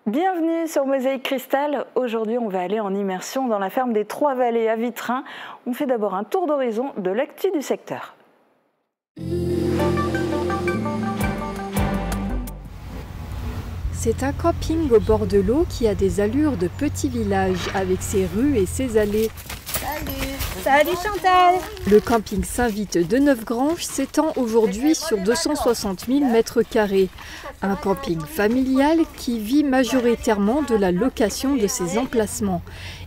Bienvenue sur Mosaïque Cristal. Aujourd'hui, on va aller en immersion dans la ferme des Trois-Vallées à Vitrain. On fait d'abord un tour d'horizon de l'actu du secteur. C'est un camping au bord de l'eau qui a des allures de petit village avec ses rues et ses allées. Salut Chantal! Le camping Saint-Vite de Neufgrange s'étend aujourd'hui sur 260 000 m². Un camping familial qui vit majoritairement de la location de ses emplacements.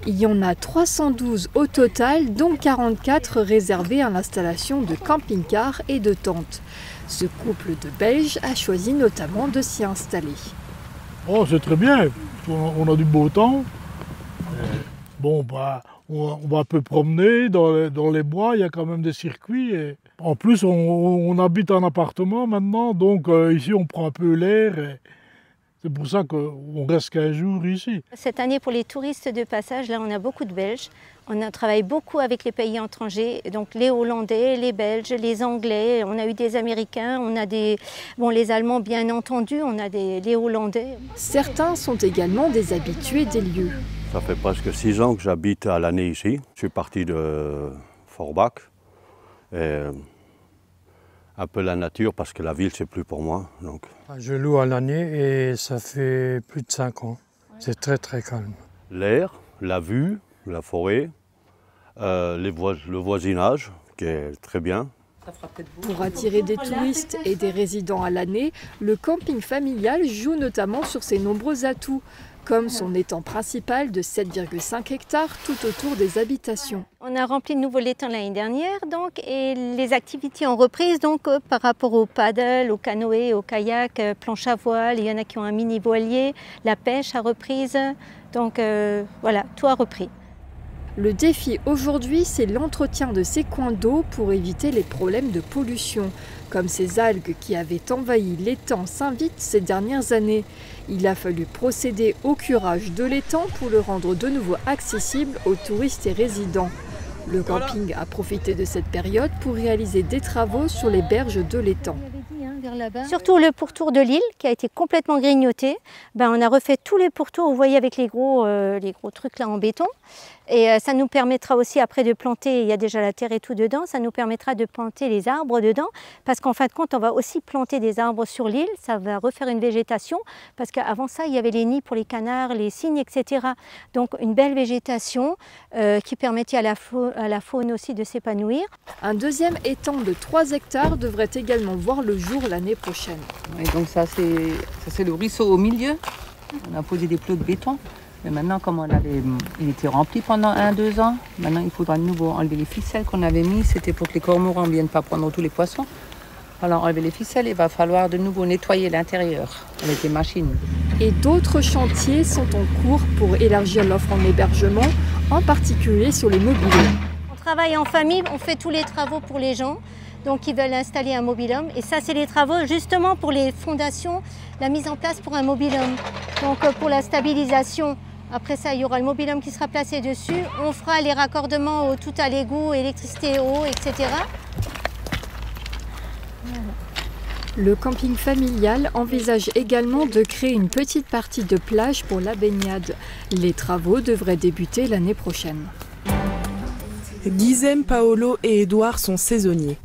Il y en a 312 au total, dont 44 réservés à l'installation de camping-cars et de tentes. Ce couple de Belges a choisi notamment de s'y installer. Oh, c'est très bien, on a du beau temps. On va un peu promener dans les bois, il y a quand même des circuits. Et en plus, on habite en appartement maintenant, donc ici on prend un peu l'air. C'est pour ça qu'on reste 15 jours ici. Cette année, pour les touristes de passage, là on a beaucoup de Belges. On travaille beaucoup avec les pays étrangers, donc les Hollandais, les Belges, les Anglais, on a eu des Américains, on a les Allemands bien entendu, on a les Hollandais. Certains sont également des habitués des lieux. Ça fait presque 6 ans que j'habite à l'année ici. Je suis parti de Forbach. Et un peu la nature parce que la ville c'est plus pour moi. Donc. Je loue à l'année et ça fait plus de 5 ans. C'est très très calme. L'air, la vue, la forêt, le voisinage qui est très bien. Pour attirer des touristes et des résidents à l'année, le camping familial joue notamment sur ses nombreux atouts, comme son étang principal de 7,5 hectares tout autour des habitations. On a rempli de nouveau l'étang l'année dernière et les activités ont repris par rapport au paddle, au canoë, au kayak, planche à voile, il y en a qui ont un mini voilier, la pêche a reprise, voilà, tout a repris. Le défi aujourd'hui, c'est l'entretien de ces coins d'eau pour éviter les problèmes de pollution, comme ces algues qui avaient envahi l'étang Saint-Vite ces dernières années. Il a fallu procéder au curage de l'étang pour le rendre de nouveau accessible aux touristes et résidents. Le camping a profité de cette période pour réaliser des travaux sur les berges de l'étang. Surtout le pourtour de l'île qui a été complètement grignoté. On a refait tous les pourtours, vous voyez avec les gros trucs là en béton. Et ça nous permettra aussi après de planter, il y a déjà la terre et tout dedans, ça nous permettra de planter les arbres dedans. Parce qu'en fin de compte, on va aussi planter des arbres sur l'île, ça va refaire une végétation. Parce qu'avant ça, il y avait les nids pour les canards, les cygnes, etc. Donc une belle végétation qui permettait à la faune aussi de s'épanouir. Un deuxième étang de 3 hectares devrait également voir le jour l'année prochaine. Et donc ça c'est le ruisseau au milieu. On a posé des plots de béton. Mais maintenant, comme il était rempli pendant 1-2 ans, maintenant il faudra de nouveau enlever les ficelles qu'on avait mis. C'était pour que les cormorans ne viennent pas prendre tous les poissons. Alors enlever les ficelles, il va falloir de nouveau nettoyer l'intérieur avec les machines. Et d'autres chantiers sont en cours pour élargir l'offre en hébergement, en particulier sur les mobil-homes. On travaille en famille, on fait tous les travaux pour les gens. Donc ils veulent installer un mobil-home. Et ça, c'est les travaux justement pour les fondations, la mise en place pour un mobil-home. Donc pour la stabilisation, après ça, il y aura le mobil-home qui sera placé dessus. On fera les raccordements tout à l'égout, électricité, eau, etc. Le camping familial envisage également de créer une petite partie de plage pour la baignade. Les travaux devraient débuter l'année prochaine. Guizem, Paolo et Édouard sont saisonniers.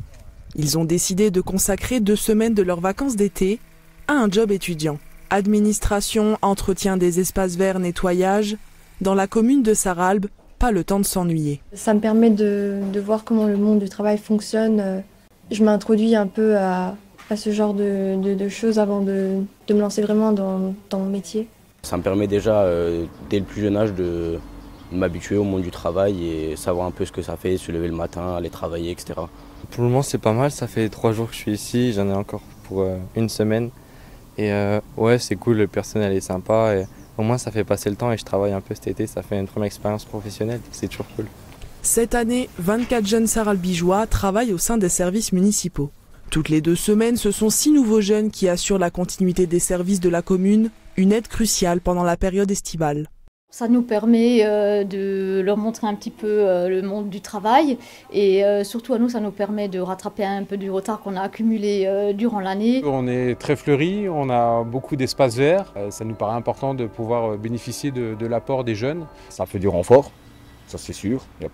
Ils ont décidé de consacrer 2 semaines de leurs vacances d'été à un job étudiant. Administration, entretien des espaces verts, nettoyage. Dans la commune de Sarralbe, pas le temps de s'ennuyer. Ça me permet de voir comment le monde du travail fonctionne. Je m'introduis un peu à ce genre de choses avant de me lancer vraiment dans mon métier. Ça me permet déjà, dès le plus jeune âge, de m'habituer au monde du travail et savoir un peu ce que ça fait, se lever le matin, aller travailler, etc. Pour le moment c'est pas mal, ça fait 3 jours que je suis ici, j'en ai encore pour 1 semaine. Et ouais, c'est cool, le personnel est sympa. Et au moins ça fait passer le temps et je travaille un peu cet été, ça fait une première expérience professionnelle, c'est toujours cool. Cette année, 24 jeunes sarralbigeois travaillent au sein des services municipaux. Toutes les 2 semaines, ce sont 6 nouveaux jeunes qui assurent la continuité des services de la commune, une aide cruciale pendant la période estivale. Ça nous permet de leur montrer un petit peu le monde du travail et surtout à nous, ça nous permet de rattraper un peu du retard qu'on a accumulé durant l'année. On est très fleuri, on a beaucoup d'espaces verts. Ça nous paraît important de pouvoir bénéficier de l'apport des jeunes. Ça fait du renfort, ça c'est sûr. Ils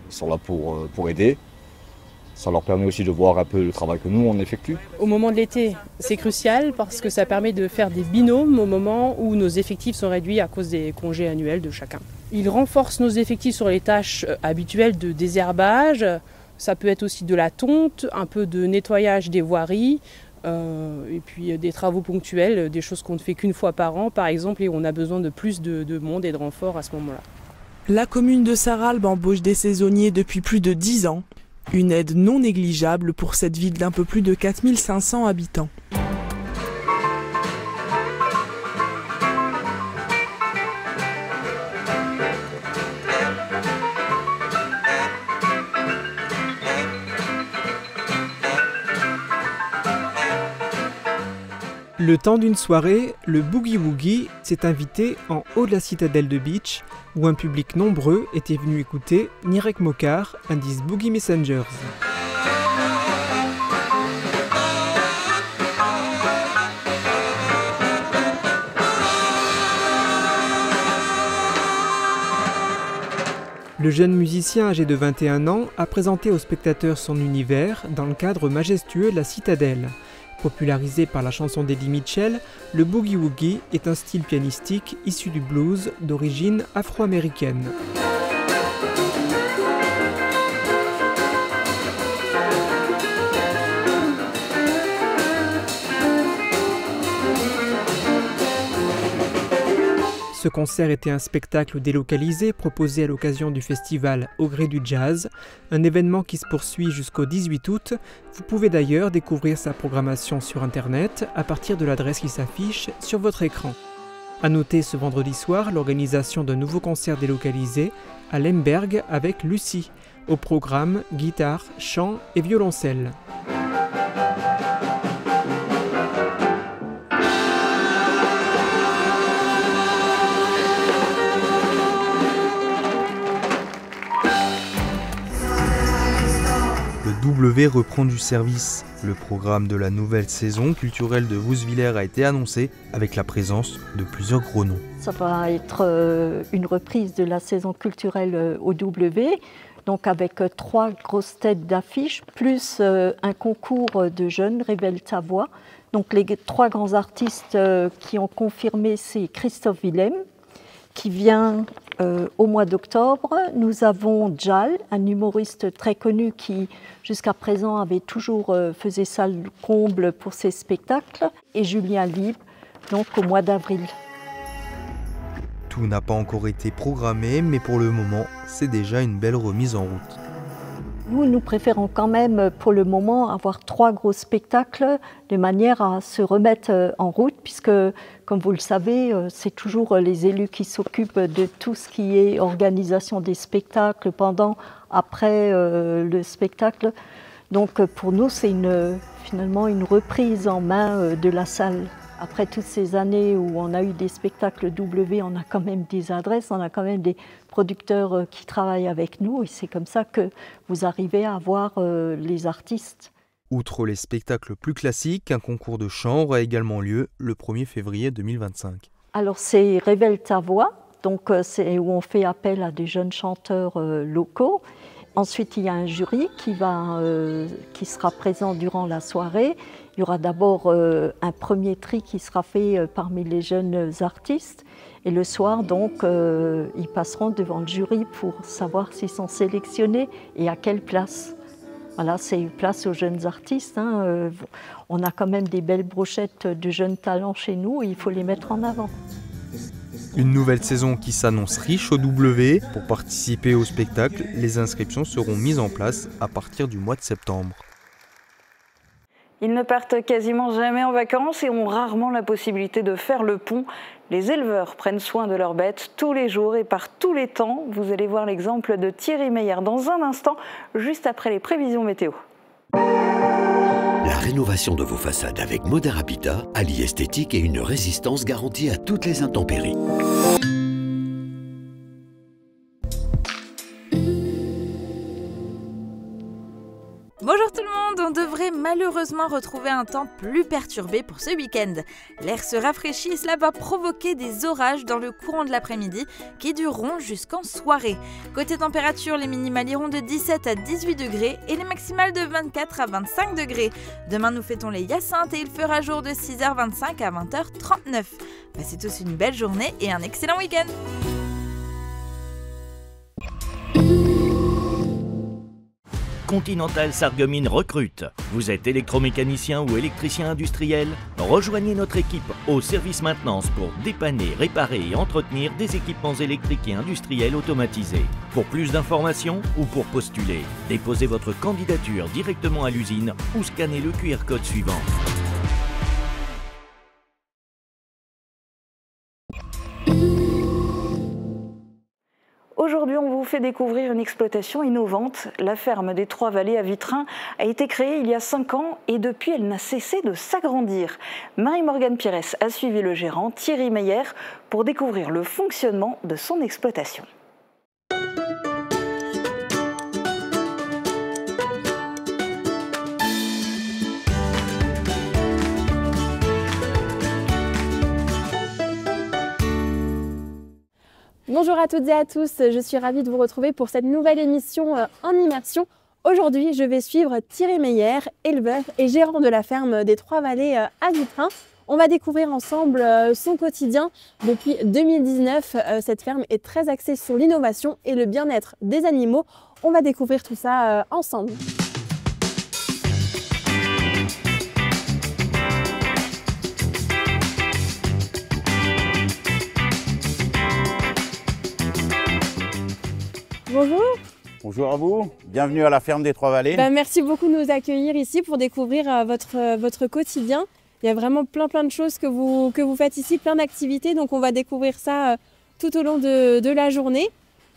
sont là pour aider. Ça leur permet aussi de voir un peu le travail que nous on effectue. Au moment de l'été, c'est crucial parce que ça permet de faire des binômes au moment où nos effectifs sont réduits à cause des congés annuels de chacun. Il renforce nos effectifs sur les tâches habituelles de désherbage. Ça peut être aussi de la tonte, un peu de nettoyage des voiries, et puis des travaux ponctuels, des choses qu'on ne fait qu'une fois par an par exemple, et où on a besoin de plus de monde et de renfort à ce moment-là. La commune de Sarralbe embauche des saisonniers depuis plus de 10 ans. Une aide non négligeable pour cette ville d'un peu plus de 4500 habitants. Le temps d'une soirée, le Boogie Woogie s'est invité en haut de la citadelle de Beach, où un public nombreux était venu écouter Nirek Mokar, indice Boogie Messengers. Le jeune musicien âgé de 21 ans a présenté aux spectateurs son univers dans le cadre majestueux de la citadelle. Popularisé par la chanson d'Eddie Mitchell, le Boogie Woogie est un style pianistique issu du blues d'origine afro-américaine. Ce concert était un spectacle délocalisé proposé à l'occasion du festival Au Gré du Jazz, un événement qui se poursuit jusqu'au 18 août. Vous pouvez d'ailleurs découvrir sa programmation sur internet à partir de l'adresse qui s'affiche sur votre écran. A noter ce vendredi soir l'organisation d'un nouveau concert délocalisé à Lemberg avec Lucie, au programme guitare, chant et violoncelle. W reprend du service. Le programme de la nouvelle saison culturelle de Woeswiller a été annoncé avec la présence de plusieurs gros noms. Ça va être une reprise de la saison culturelle au W, donc avec 3 grosses têtes d'affiche, plus un concours de jeunes, Révèle ta voix. Donc les 3 grands artistes qui ont confirmé, c'est Christophe Willem, qui vient au mois d'octobre. Nous avons Jal, un humoriste très connu qui jusqu'à présent avait toujours faisait salle comble pour ses spectacles, et Julien Libre, donc au mois d'avril. Tout n'a pas encore été programmé, mais pour le moment, c'est déjà une belle remise en route. Nous préférons quand même pour le moment avoir 3 gros spectacles de manière à se remettre en route, puisque comme vous le savez, c'est toujours les élus qui s'occupent de tout ce qui est organisation des spectacles pendant, après le spectacle. Donc pour nous, c'est finalement une reprise en main de la salle. Après toutes ces années où on a eu des spectacles W, on a quand même des adresses, on a quand même des producteurs qui travaillent avec nous, et c'est comme ça que vous arrivez à voir les artistes. Outre les spectacles plus classiques, un concours de chant aura également lieu le 1er février 2025. Alors c'est Révèle ta voix, donc c'est où on fait appel à des jeunes chanteurs locaux. Ensuite, il y a un jury qui sera présent durant la soirée. Il y aura d'abord un premier tri qui sera fait parmi les jeunes artistes. Et le soir, donc, ils passeront devant le jury pour savoir s'ils sont sélectionnés et à quelle place. Voilà, c'est une place aux jeunes artistes. On a quand même des belles brochettes de jeunes talents chez nous et il faut les mettre en avant. Une nouvelle saison qui s'annonce riche au W. Pour participer au spectacle, les inscriptions seront mises en place à partir du mois de septembre. Ils ne partent quasiment jamais en vacances et ont rarement la possibilité de faire le pont. Les éleveurs prennent soin de leurs bêtes tous les jours et par tous les temps. Vous allez voir l'exemple de Thierry Meyer dans un instant, juste après les prévisions météo. La rénovation de vos façades avec Modern Habitat allie esthétique et une résistance garantie à toutes les intempéries. malheureusement retrouver un temps plus perturbé pour ce week-end. L'air se rafraîchit et cela va provoquer des orages dans le courant de l'après-midi qui dureront jusqu'en soirée. Côté température, les minimales iront de 17 à 18 degrés et les maximales de 24 à 25 degrés. Demain, nous fêtons les Hyacinthes et il fera jour de 6h25 à 20h39. Passez tous une belle journée et un excellent week-end. Continental Sarreguemines recrute. Vous êtes électromécanicien ou électricien industriel? Rejoignez notre équipe au service maintenance pour dépanner, réparer et entretenir des équipements électriques et industriels automatisés. Pour plus d'informations ou pour postuler, déposez votre candidature directement à l'usine ou scannez le QR code suivant. Aujourd'hui, on vous fait découvrir une exploitation innovante. La ferme des Trois-Vallées à Vitrain a été créée il y a 5 ans et depuis, elle n'a cessé de s'agrandir. Marie-Morgane Pires a suivi le gérant Thierry Meyer pour découvrir le fonctionnement de son exploitation. Bonjour à toutes et à tous, je suis ravie de vous retrouver pour cette nouvelle émission en immersion. Aujourd'hui, je vais suivre Thierry Meyer, éleveur et gérant de la ferme des Trois-Vallées à Vitrain. On va découvrir ensemble son quotidien. Depuis 2019, cette ferme est très axée sur l'innovation et le bien-être des animaux. On va découvrir tout ça ensemble. Bonjour. Bonjour à vous, bienvenue à la ferme des Trois-Vallées. Merci beaucoup de nous accueillir ici pour découvrir votre quotidien. Il y a vraiment plein de choses que vous faites ici, plein d'activités, donc on va découvrir ça tout au long de la journée.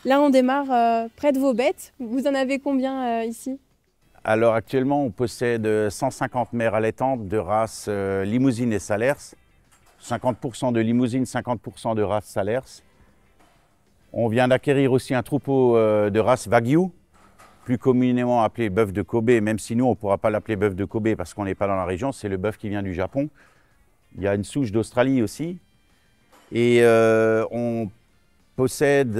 Là on démarre près de vos bêtes, vous en avez combien ici? Alors actuellement on possède 150 mères allaitantes de race Limousine et Salers, 50% de Limousine, 50% de race Salers. On vient d'acquérir aussi un troupeau de race Wagyu, plus communément appelé bœuf de Kobe, même si nous on ne pourra pas l'appeler bœuf de Kobe parce qu'on n'est pas dans la région, c'est le bœuf qui vient du Japon. Il y a une souche d'Australie aussi. Et on possède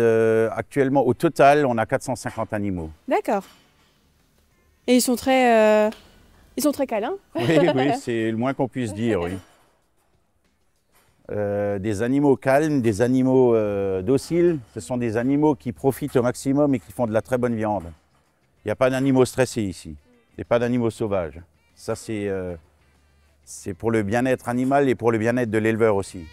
actuellement, au total, on a 450 animaux. D'accord. Et ils sont très câlins. Oui, c'est le moins qu'on puisse dire, oui. Des animaux calmes, des animaux dociles. Ce sont des animaux qui profitent au maximum et qui font de la très bonne viande. Il n'y a pas d'animaux stressés ici. Il n'y a pas d'animaux sauvages. Ça, c'est pour le bien-être animal et pour le bien-être de l'éleveur aussi.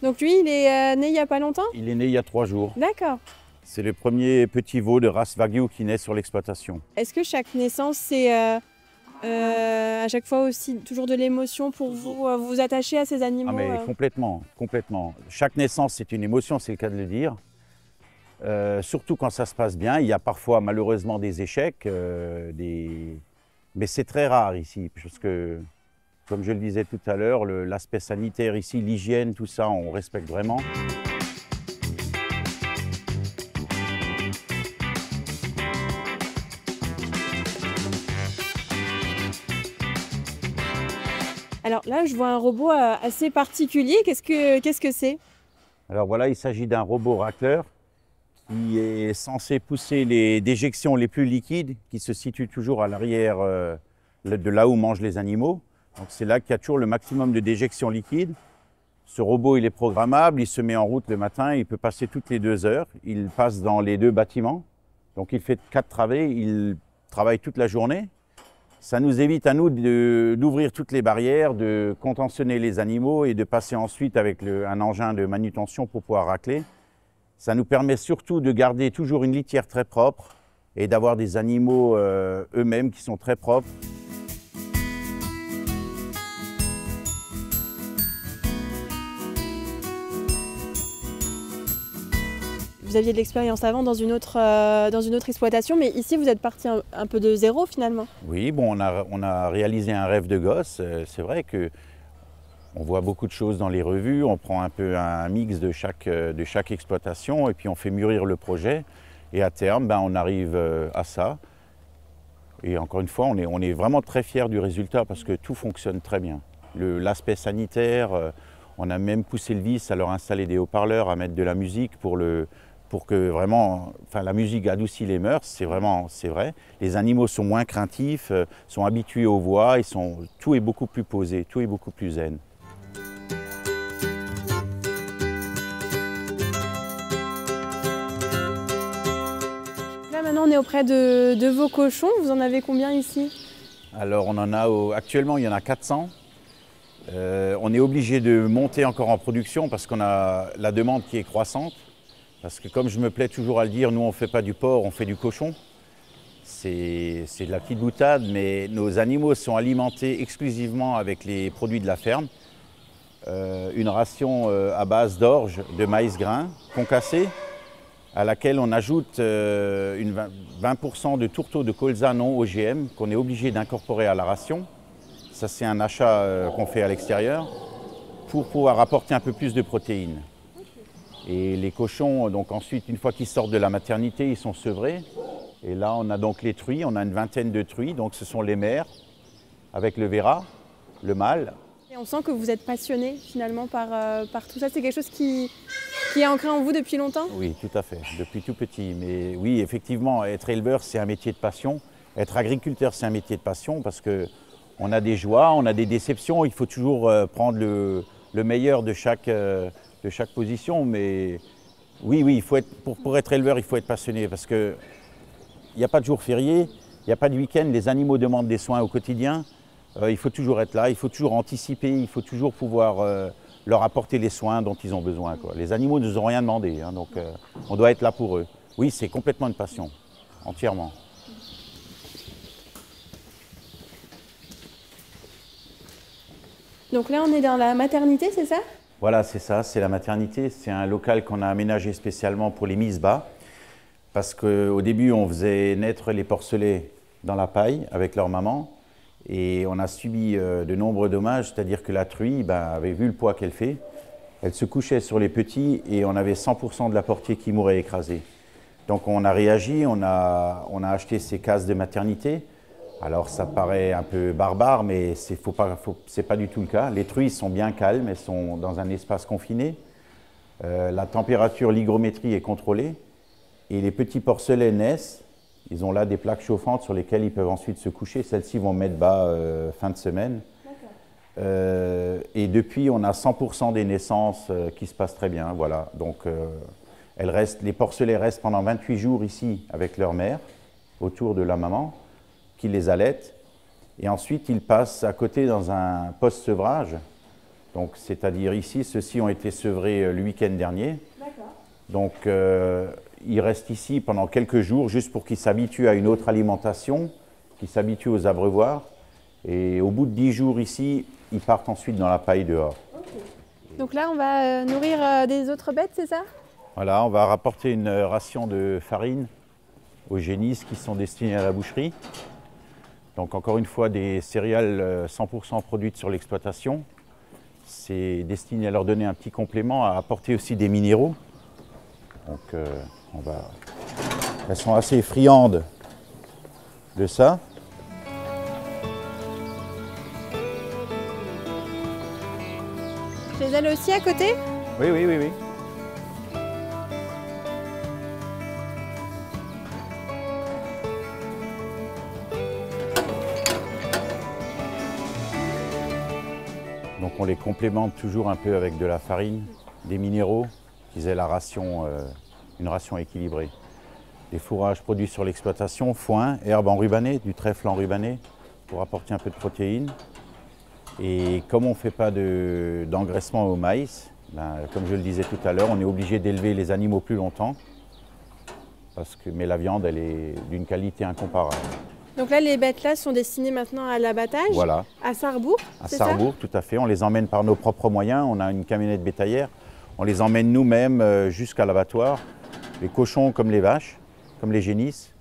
Donc lui, il est né il n'y a pas longtemps? Il est né il y a 3 jours. D'accord. C'est le premier petit veau de race Wagyu qui naît sur l'exploitation. Est-ce que chaque naissance, c'est à chaque fois aussi toujours de l'émotion pour vous, vous attacher à ces animaux? Ah mais complètement. Chaque naissance, c'est une émotion, c'est le cas de le dire. Surtout quand ça se passe bien. Il y a parfois malheureusement des échecs, mais c'est très rare ici, parce que, comme je le disais tout à l'heure, l'aspect sanitaire ici, l'hygiène, tout ça, on respecte vraiment. Alors là, je vois un robot assez particulier. Qu'est-ce que c'est? Alors voilà, il s'agit d'un robot racleur qui est censé pousser les déjections les plus liquides qui se situent toujours à l'arrière de là où mangent les animaux. Donc c'est là qu'il y a toujours le maximum de déjections liquides. Ce robot, il est programmable, il se met en route le matin, il peut passer toutes les 2 heures. Il passe dans les 2 bâtiments. Donc il fait 4 travées, il travaille toute la journée. Ça nous évite à nous d'ouvrir toutes les barrières, de contentionner les animaux et de passer ensuite avec un engin de manutention pour pouvoir racler. Ça nous permet surtout de garder toujours une litière très propre et d'avoir des animaux eux-mêmes qui sont très propres. Vous aviez de l'expérience avant dans une autre exploitation, mais ici vous êtes parti un peu de zéro finalement. Oui, bon, on a réalisé un rêve de gosse. C'est vrai que on voit beaucoup de choses dans les revues, on prend un peu un mix de chaque exploitation et puis on fait mûrir le projet. Et à terme, on arrive à ça. Et encore une fois, on est vraiment très fiers du résultat parce que tout fonctionne très bien. L'aspect sanitaire, on a même poussé le vice à leur installer des haut-parleurs, à mettre de la musique pour que vraiment, enfin la musique adoucit les mœurs, c'est vrai. Les animaux sont moins craintifs, sont habitués aux voix, tout est beaucoup plus posé, tout est beaucoup plus zen. Là maintenant on est auprès de vos cochons, vous en avez combien ici? Alors on en a, actuellement il y en a 400. On est obligé de monter encore en production parce qu'on a la demande qui est croissante. Parce que comme je me plais toujours à le dire, nous on ne fait pas du porc, on fait du cochon. C'est de la petite boutade, mais nos animaux sont alimentés exclusivement avec les produits de la ferme. Une ration à base d'orge, de maïs grain, concassé, à laquelle on ajoute 20% de tourteaux de colza non OGM qu'on est obligé d'incorporer à la ration. Ça c'est un achat qu'on fait à l'extérieur pour pouvoir apporter un peu plus de protéines. Et les cochons, donc ensuite, une fois qu'ils sortent de la maternité, ils sont sevrés. Et là, on a donc les truies, on a une vingtaine de truies, donc ce sont les mères, avec le véra, le mâle. Et on sent que vous êtes passionné finalement par tout ça. C'est quelque chose qui est ancré en vous depuis longtemps? Oui, tout à fait, depuis tout petit. Mais oui, effectivement, être éleveur, c'est un métier de passion. Être agriculteur, c'est un métier de passion parce qu'on a des joies, on a des déceptions. Il faut toujours prendre le meilleur de chaque position, mais oui, il faut être, pour être éleveur, il faut être passionné parce qu'il n'y a pas de jour férié, il n'y a pas de week-end, les animaux demandent des soins au quotidien, il faut toujours être là, il faut toujours anticiper, il faut toujours pouvoir leur apporter les soins dont ils ont besoin, quoi. Les animaux ne nous ont rien demandé, hein, donc on doit être là pour eux. Oui, c'est complètement une passion, entièrement. Donc là, on est dans la maternité, c'est ça? Voilà, c'est ça, c'est la maternité. C'est un local qu'on a aménagé spécialement pour les mises bas. Parce qu'au début, on faisait naître les porcelets dans la paille avec leur maman. Et on a subi de nombreux dommages, c'est-à-dire que la truie avait vu le poids qu'elle fait. Elle se couchait sur les petits et on avait 100% de la portée qui mourait écrasée. Donc on a réagi, on a acheté ces cases de maternité. Alors ça paraît un peu barbare, mais ce n'est pas du tout le cas. Les truies sont bien calmes, elles sont dans un espace confiné. La température, l'hygrométrie est contrôlée. Et les petits porcelets naissent. Ils ont là des plaques chauffantes sur lesquelles ils peuvent ensuite se coucher. Celles-ci vont mettre bas fin de semaine. Et depuis, on a 100% des naissances qui se passent très bien. Voilà. Donc les porcelets restent pendant 28 jours ici avec leur mère, autour de la maman, qui les allaite, et ensuite ils passent à côté dans un post-sevrage. Donc c'est-à-dire ici, ceux-ci ont été sevrés le week-end dernier. Donc ils restent ici pendant quelques jours juste pour qu'ils s'habituent à une autre alimentation, qu'ils s'habituent aux abreuvoirs. Et au bout de 10 jours ici, ils partent ensuite dans la paille dehors. Okay. Donc là, on va nourrir des autres bêtes, c'est ça? Voilà, on va rapporter une ration de farine aux génisses qui sont destinées à la boucherie. Donc encore une fois, des céréales 100% produites sur l'exploitation. C'est destiné à leur donner un petit complément, à apporter aussi des minéraux. Donc elles sont assez friandes de ça. Les ailes aussi à côté? Oui. Donc on les complémente toujours un peu avec de la farine, des minéraux, qu'ils aient une ration équilibrée. Les fourrages produits sur l'exploitation, foin, herbe enrubanée, du trèfle enrubané, pour apporter un peu de protéines. Et comme on ne fait pas d'engraissement au maïs, comme je le disais tout à l'heure, on est obligé d'élever les animaux plus longtemps, mais la viande, elle est d'une qualité incomparable. Donc là, les bêtes là sont destinées maintenant à l'abattage, voilà. À Sarrebourg, c'est ça ? À Sarrebourg, tout à fait. On les emmène par nos propres moyens. On a une camionnette bétaillère. On les emmène nous-mêmes jusqu'à l'abattoir. Les cochons comme les vaches, comme les génisses.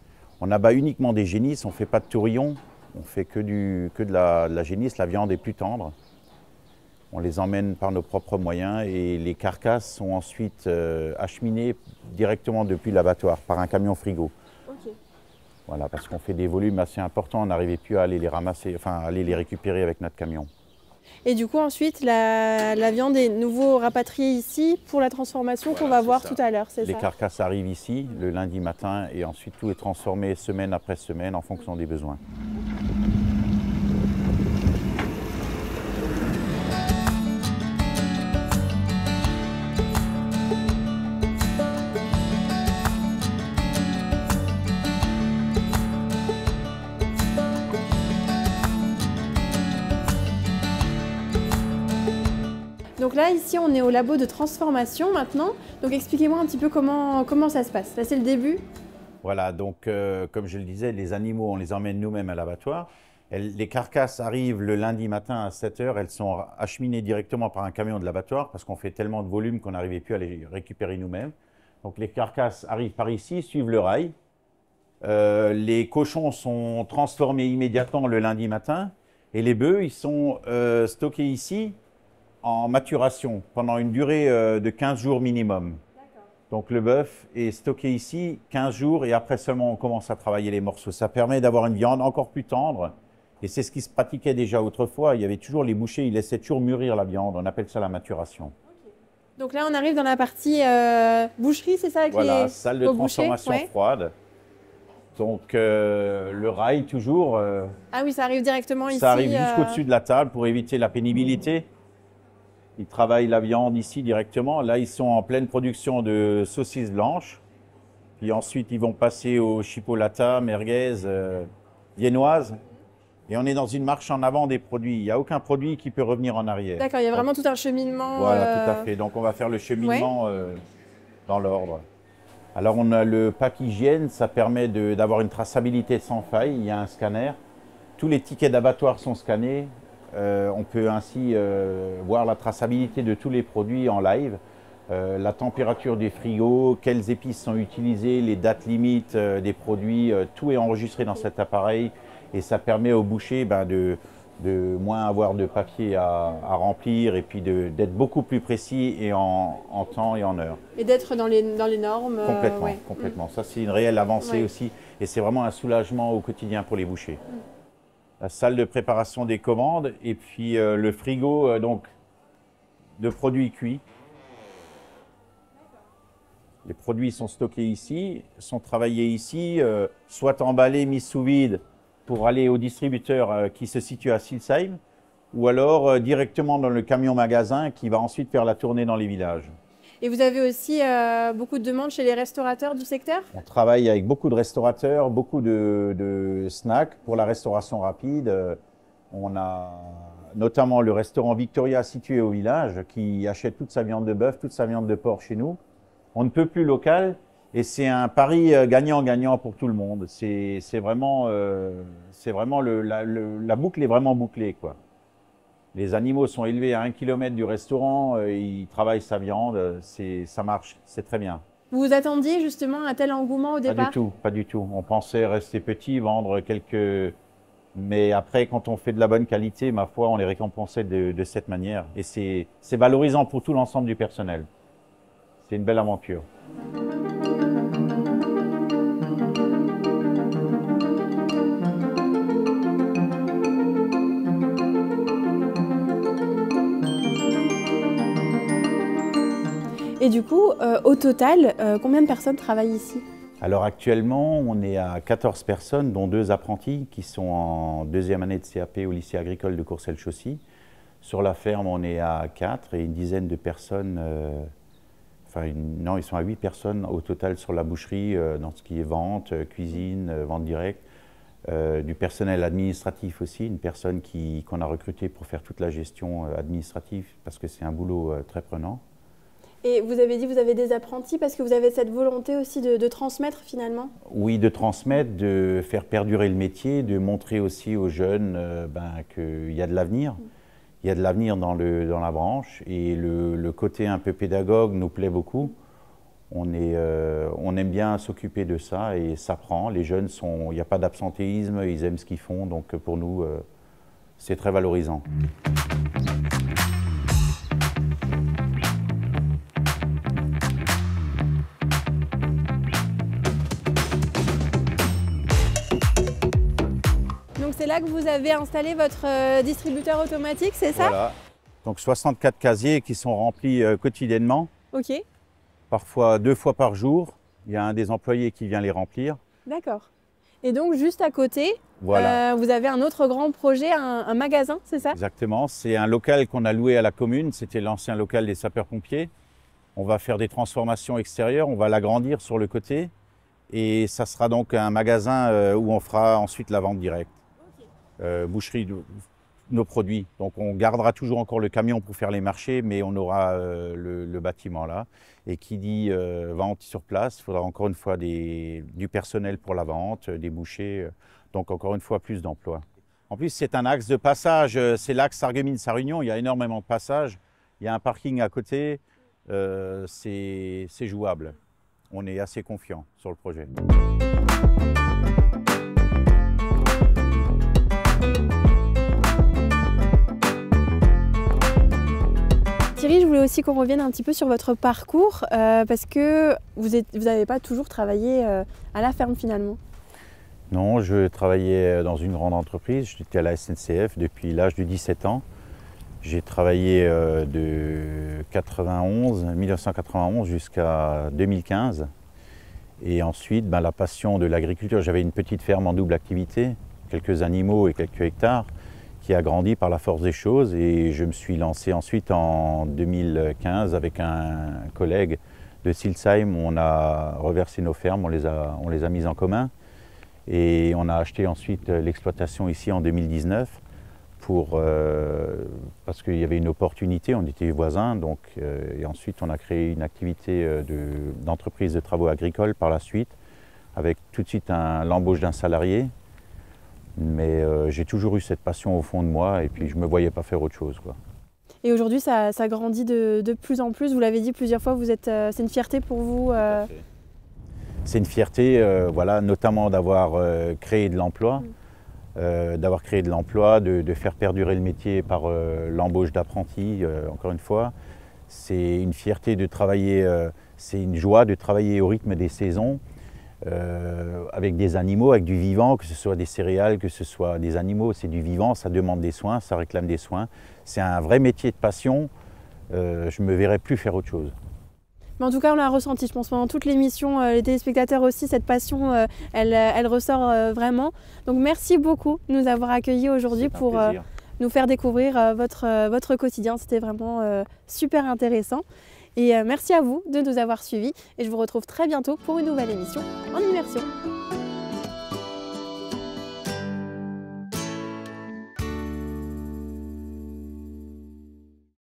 On abat uniquement des génisses, on ne fait pas de tourillon. On fait que de la génisse, la viande est plus tendre. On les emmène par nos propres moyens et les carcasses sont ensuite acheminées directement depuis l'abattoir par un camion frigo. Okay. Voilà, parce qu'on fait des volumes assez importants, on n'arrivait plus à aller les ramasser, enfin à aller les récupérer avec notre camion. Et du coup, ensuite, la viande est nouveau rapatriée ici pour la transformation qu'on va voir tout à l'heure, c'est ça? Les carcasses arrivent ici le lundi matin et ensuite tout est transformé semaine après semaine en fonction des besoins. Donc là, ici, on est au labo de transformation maintenant. Donc expliquez-moi un petit peu comment ça se passe. Là, c'est le début. Voilà, donc comme je le disais, les animaux, on les emmène nous-mêmes à l'abattoir. Les carcasses arrivent le lundi matin à 7 h. Elles sont acheminées directement par un camion de l'abattoir parce qu'on fait tellement de volume qu'on n'arrivait plus à les récupérer nous-mêmes. Donc les carcasses arrivent par ici, suivent le rail. Les cochons sont transformés immédiatement le lundi matin. Et les bœufs, ils sont stockés ici en maturation pendant une durée de 15 jours minimum. Donc le bœuf est stocké ici 15 jours et après seulement on commence à travailler les morceaux. Ça permet d'avoir une viande encore plus tendre et c'est ce qui se pratiquait déjà autrefois. Il y avait toujours les bouchers, ils laissaient toujours mûrir la viande, on appelle ça la maturation. Donc là on arrive dans la partie boucherie, c'est ça avec voilà, les salle de transformation froide. Donc le rail toujours. Ah oui, ça arrive directement ici. Ça arrive jusqu'au-dessus de la table pour éviter la pénibilité. Ils travaillent la viande ici directement. Là, ils sont en pleine production de saucisses blanches. Puis ensuite, ils vont passer au chipolata, merguez, viennoise. Et on est dans une marche en avant des produits. Il n'y a aucun produit qui peut revenir en arrière. D'accord, il y a vraiment tout un cheminement. Voilà, tout à fait. Donc, on va faire le cheminement dans l'ordre. Alors, on a le pack hygiène. Ça permet d'avoir une traçabilité sans faille. Il y a un scanner. Tous les tickets d'abattoir sont scannés. On peut ainsi voir la traçabilité de tous les produits en live, la température des frigos, quelles épices sont utilisées, les dates limites des produits, tout est enregistré dans cet appareil et ça permet aux bouchers de moins avoir de papier à remplir et puis d'être beaucoup plus précis et en temps et en heure. Et d'être dans les normes. Complètement, ouais. complètement. Ça c'est une réelle avancée aussi et c'est vraiment un soulagement au quotidien pour les bouchers. La salle de préparation des commandes et puis le frigo donc de produits cuits. Les produits sont stockés ici, sont travaillés ici, soit emballés, mis sous vide pour aller au distributeur qui se situe à Silsheim, ou alors directement dans le camion magasin qui va ensuite faire la tournée dans les villages. Et vous avez aussi beaucoup de demandes chez les restaurateurs du secteur? On travaille avec beaucoup de restaurateurs, beaucoup de snacks pour la restauration rapide. On a notamment le restaurant Victoria situé au village qui achète toute sa viande de bœuf, toute sa viande de porc chez nous. On ne peut plus local et c'est un pari gagnant-gagnant pour tout le monde. C'est vraiment la boucle est vraiment bouclée, quoi. Les animaux sont élevés à 1 km du restaurant, ils travaillent sa viande, ça marche, c'est très bien. Vous vous attendiez justement à un tel engouement au départ? Pas du tout, pas du tout. On pensait rester petit, vendre quelques... Mais après, quand on fait de la bonne qualité, ma foi, on les récompensait de cette manière. Et c'est valorisant pour tout l'ensemble du personnel. C'est une belle aventure. Et du coup, au total, combien de personnes travaillent ici? Alors actuellement, on est à 14 personnes, dont 2 apprentis qui sont en 2e année de CAP au lycée agricole de Courcelles-Chaussy. Sur la ferme, on est à 4 et une dizaine de personnes, non, ils sont à 8 personnes au total sur la boucherie, dans ce qui est vente, cuisine, vente directe. Du personnel administratif aussi, une personne qu'on a recrutée pour faire toute la gestion administrative parce que c'est un boulot très prenant. Et vous avez dit que vous avez des apprentis parce que vous avez cette volonté aussi de transmettre finalement? Oui, de transmettre, de faire perdurer le métier, de montrer aussi aux jeunes qu'il y a de l'avenir. Il y a de l'avenir dans la branche et le côté un peu pédagogue nous plaît beaucoup. On aime bien s'occuper de ça et ça prend. Les jeunes, il n'y a pas d'absentéisme, ils aiment ce qu'ils font, donc pour nous, c'est très valorisant. là que vous avez installé votre distributeur automatique, c'est ça? Voilà. Donc 64 casiers qui sont remplis quotidiennement. Ok. Parfois 2 fois par jour. Il y a un des employés qui vient les remplir. D'accord. Et donc juste à côté, voilà. vous avez un autre grand projet, un magasin, c'est ça? Exactement. C'est un local qu'on a loué à la commune. C'était l'ancien local des sapeurs-pompiers. On va faire des transformations extérieures. On va l'agrandir sur le côté. Et ça sera donc un magasin où on fera ensuite la vente directe. Boucherie de nos produits. Donc on gardera toujours encore le camion pour faire les marchés, mais on aura le bâtiment là. Et qui dit vente sur place, il faudra encore une fois du personnel pour la vente, des bouchers, donc encore une fois plus d'emplois. En plus c'est un axe de passage, c'est l'axe Sarreguemines-Sarre-Union, il y a énormément de passages, il y a un parking à côté, c'est jouable. On est assez confiant sur le projet. Thierry, je voulais aussi qu'on revienne un petit peu sur votre parcours, parce que vous n'avez pas toujours travaillé à la ferme finalement. Non, je travaillais dans une grande entreprise, j'étais à la SNCF depuis l'âge de 17 ans. J'ai travaillé de 1991 jusqu'à 2015. Et ensuite, la passion de l'agriculture. J'avais une petite ferme en double activité, quelques animaux et quelques hectares, qui a grandi par la force des choses. Et je me suis lancé ensuite en 2015 avec un collègue de Silsheim. On a reversé nos fermes, on les a mises en commun. Et on a acheté ensuite l'exploitation ici en 2019. Parce qu'il y avait une opportunité, on était voisins, et ensuite on a créé une activité d'entreprise de travaux agricoles par la suite, avec tout de suite l'embauche d'un salarié. Mais j'ai toujours eu cette passion au fond de moi et puis je ne me voyais pas faire autre chose, quoi. Et aujourd'hui ça grandit de plus en plus, vous l'avez dit plusieurs fois, c'est une fierté pour vous C'est une fierté, voilà, notamment d'avoir créé de l'emploi. De faire perdurer le métier par l'embauche d'apprentis, encore une fois. C'est une fierté de travailler, c'est une joie de travailler au rythme des saisons, avec des animaux, avec du vivant, que ce soit des céréales, que ce soit des animaux, c'est du vivant, ça demande des soins, ça réclame des soins. C'est un vrai métier de passion, je ne me verrais plus faire autre chose. Mais en tout cas, on l'a ressenti, je pense, pendant toute l'émission, les téléspectateurs aussi, cette passion, elle ressort vraiment. Donc merci beaucoup de nous avoir accueillis aujourd'hui pour nous faire découvrir votre quotidien. C'était vraiment super intéressant. Et merci à vous de nous avoir suivis. Et je vous retrouve très bientôt pour une nouvelle émission en immersion.